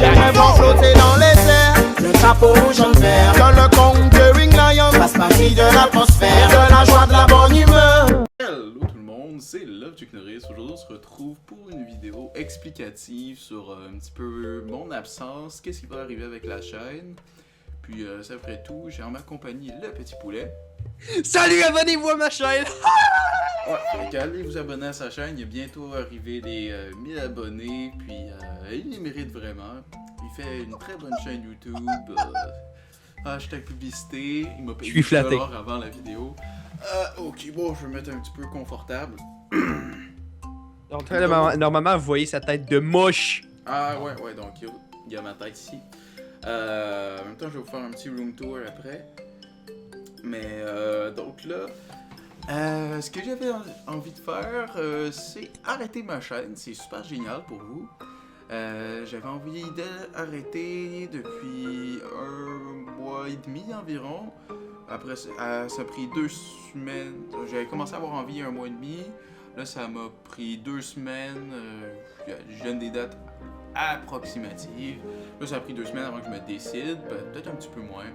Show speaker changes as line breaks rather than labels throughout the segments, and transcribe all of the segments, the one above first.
Rêve en flotter dans les airs, le chapeau rouge en vert. Dans le Conquering Lion, passe partie de l'atmosphère, de la joie, de la bonne humeur.
Hello tout le monde, c'est LoveJuke Norris. Aujourd'hui on se retrouve pour une vidéo explicative sur un petit peu mon absence, qu'est-ce qui va arriver avec la chaîne. Puis c'est après tout, j'ai en ma compagnie le petit poulet.
Salut, abonnez-vous à ma chaîne!
Ouais, fait allez vous abonner à sa chaîne, il est bientôt arrivé les 1000 abonnés, puis il les mérite vraiment. Il fait une très bonne chaîne YouTube, hashtag publicité, il m'a payé $10 avant la vidéo. Ok, bon, je vais me mettre un petit peu confortable.
Donc, normalement, vous voyez sa tête de mouche.
Ah ouais, donc il y a ma tête ici. En même temps, je vais vous faire un petit room tour après. Mais donc là, ce que j'avais envie de faire, c'est arrêter ma chaîne. C'est super génial pour vous. J'avais envie d'arrêter depuis un mois et demi environ. Après, ça a pris 2 semaines. J'avais commencé à avoir envie un mois et demi. Là, ça m'a pris 2 semaines. Je donne des dates approximatives. Là, ça a pris 2 semaines avant que je me décide. Peut-être un petit peu moins.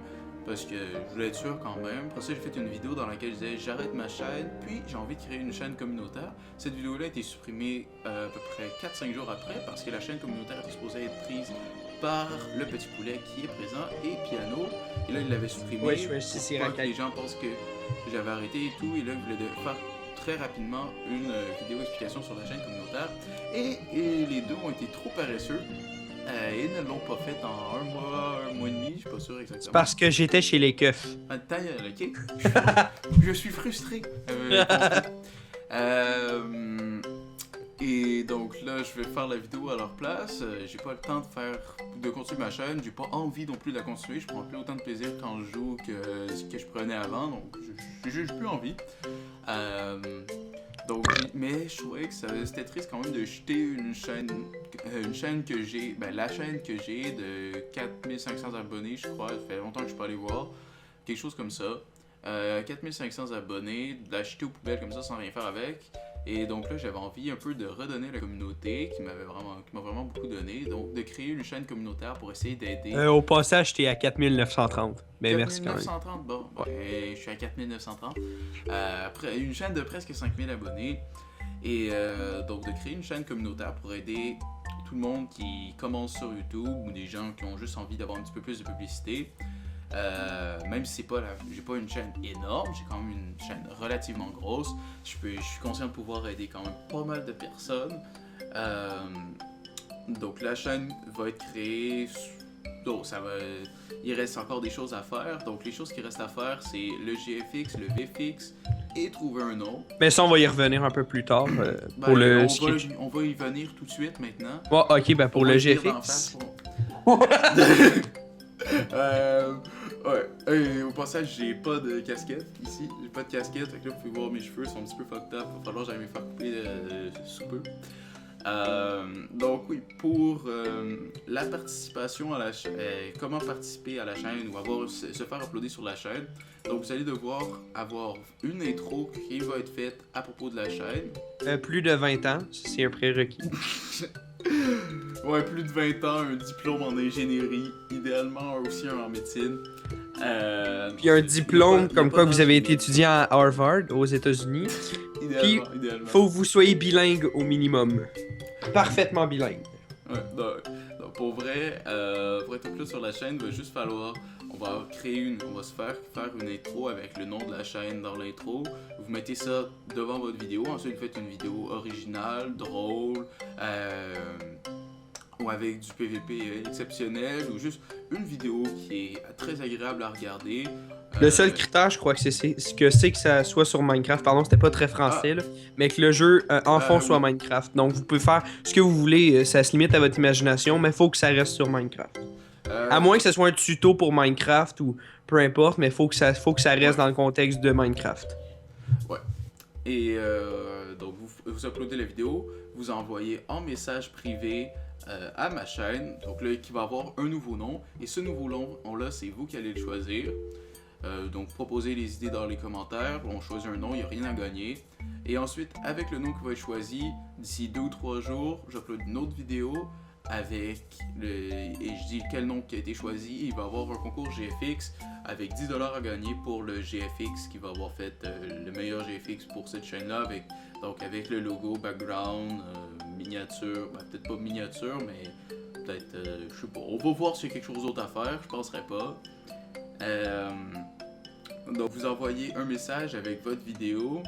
Parce que je voulais être sûr quand même. Après ça, j'ai fait une vidéo dans laquelle je disais j'arrête ma chaîne, puis j'ai envie de créer une chaîne communautaire. Cette vidéo-là a été supprimée à peu près 4-5 jours après parce que la chaîne communautaire était supposée être prise par le petit poulet qui est présent et Piano. Et là, il l'avait supprimé pour pas que les gens pensent que j'avais arrêté et tout. Et là, il voulait faire très rapidement une vidéo explication sur la chaîne communautaire. Et les deux ont été trop paresseux. Ils ne l'ont pas fait en un mois et demi, je suis pas sûr exactement.
Parce que j'étais chez les keufs.
Ok. Je suis frustré. Et donc là, je vais faire la vidéo à leur place. J'ai pas le temps de continuer ma chaîne. J'ai pas envie non plus de la continuer. Je prends plus autant de plaisir quand je joue que ce que je prenais avant. Donc, j'ai plus envie. Donc, mais je trouvais que c'était triste quand même de jeter une chaîne que j'ai, la chaîne que j'ai de 4500 abonnés, je crois, ça fait longtemps que je peux aller voir, quelque chose comme ça. 4500 abonnés, de la jeter aux poubelles comme ça sans rien faire avec. Et donc là, j'avais envie un peu de redonner à la communauté qui m'a vraiment beaucoup donné. Donc de créer une chaîne communautaire pour essayer d'aider.
Au passage, j'étais à 4930. Mais merci quand même.
4930, bon, je suis à 4930. Après une chaîne de presque 5000 abonnés. Et donc de créer une chaîne communautaire pour aider tout le monde qui commence sur YouTube ou des gens qui ont juste envie d'avoir un petit peu plus de publicité. Même si j'ai pas une chaîne énorme, j'ai quand même une chaîne relativement grosse. Je suis conscient de pouvoir aider quand même pas mal de personnes. Donc la chaîne va être créée. Donc il reste encore des choses à faire. Donc les choses qui restent à faire, c'est le GFX, le VFX et trouver un nom. Mais
ça, on va y revenir un peu plus tard pour le
sketch. On va y venir tout de suite maintenant.
Ok, pour le GFX.
Ouais, et au passage, j'ai pas de casquette ici, j'ai pas de casquette, fait que là vous pouvez voir mes cheveux sont un petit peu fucked up, il va falloir que j'aille me faire couper sous peu. Donc oui, pour la participation à la chaîne, comment participer à la chaîne ou se faire uploader sur la chaîne, donc vous allez devoir avoir une intro qui va être faite à propos de la chaîne.
Plus de 20 ans, c'est un prérequis.
Ouais, plus de 20 ans, un diplôme en ingénierie, idéalement aussi un en médecine.
Puis un diplôme comme quoi vous avez été étudiant à Harvard aux États-Unis. Idéalement. Faut que vous soyez bilingue au minimum. Parfaitement bilingue.
Ouais, donc pour vrai, pour être plus sur la chaîne, il va juste falloir, on va se faire une intro avec le nom de la chaîne dans l'intro. Vous mettez ça devant votre vidéo, ensuite vous faites une vidéo originale, drôle, ou avec du PVP exceptionnel, ou juste une vidéo qui est très agréable à regarder.
Le seul critère, je crois que c'est que ça soit sur Minecraft. Pardon, c'était pas très français, là, mais que le jeu en fond soit Minecraft. Donc vous pouvez faire ce que vous voulez, ça se limite à votre imagination, mais faut que ça reste sur Minecraft. À moins que ce soit un tuto pour Minecraft ou peu importe, mais faut que ça reste dans le contexte de Minecraft.
Ouais. Et donc vous uploadez la vidéo, vous envoyez en message privé à ma chaîne, donc là qui va avoir un nouveau nom, et ce nouveau nom là c'est vous qui allez le choisir. Donc proposez les idées dans les commentaires, on choisit un nom, il n'y a rien à gagner. Et ensuite, avec le nom qui va être choisi, d'ici 2 ou 3 jours, j'upload une autre vidéo avec et je dis quel nom qui a été choisi, il va y avoir un concours GFX avec 10$ à gagner pour le GFX qui va avoir fait le meilleur GFX pour cette chaîne-là, avec le logo, background, miniature, peut-être pas miniature, mais peut-être, je sais pas, on va voir s'il y a quelque chose d'autre à faire, je penserais pas. Donc vous envoyez un message avec votre vidéo.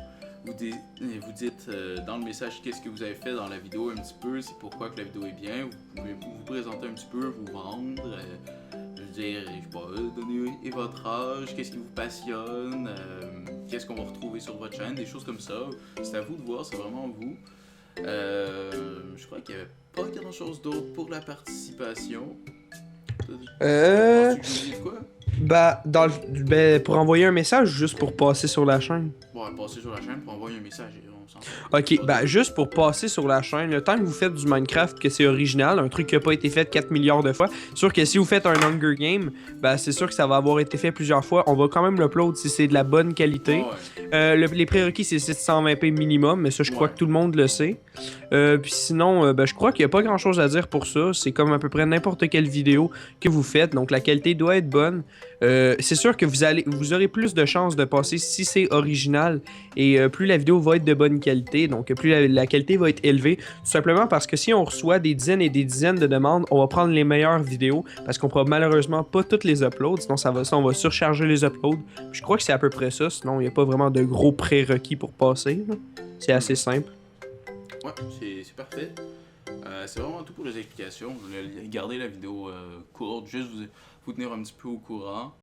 Vous dites dans le message qu'est-ce que vous avez fait dans la vidéo un petit peu, c'est pourquoi que la vidéo est bien, vous pouvez vous présenter un petit peu, vous vendre, je veux dire, je sais pas, donner votre âge, qu'est-ce qui vous passionne, qu'est-ce qu'on va retrouver sur votre chaîne, des choses comme ça. C'est à vous de voir, c'est vraiment vous. Je crois qu'il n'y avait pas grand chose d'autre pour la participation. Penses-tu que de quoi?
Pour envoyer un message, juste pour passer sur la chaîne.
Bon, passer sur la chaîne pour envoyer un message. On s'en fout.
Ok, juste pour passer sur la chaîne, le temps que vous faites du Minecraft, que c'est original, un truc qui a pas été fait 4 milliards de fois, c'est sûr que si vous faites un Hunger Game, c'est sûr que ça va avoir été fait plusieurs fois. On va quand même l'upload si c'est de la bonne qualité. Les prérequis, c'est 720p minimum, mais ça, je crois que tout le monde le sait. Puis sinon, je crois qu'il n'y a pas grand chose à dire pour ça. C'est comme à peu près n'importe quelle vidéo que vous faites, donc la qualité doit être bonne. C'est sûr que vous aurez plus de chances de passer si c'est original et plus la vidéo va être de bonne qualité, donc plus la qualité va être élevée, tout simplement parce que si on reçoit des dizaines et des dizaines de demandes, on va prendre les meilleures vidéos parce qu'on pourra malheureusement pas toutes les uploads, sinon on va surcharger les uploads. Je crois que c'est à peu près ça, sinon il n'y a pas vraiment de gros prérequis pour passer. C'est assez simple.
Ouais, c'est parfait. C'est vraiment tout pour les explications. Vous voulez garder la vidéo courte, juste vous tenir un petit peu au courant.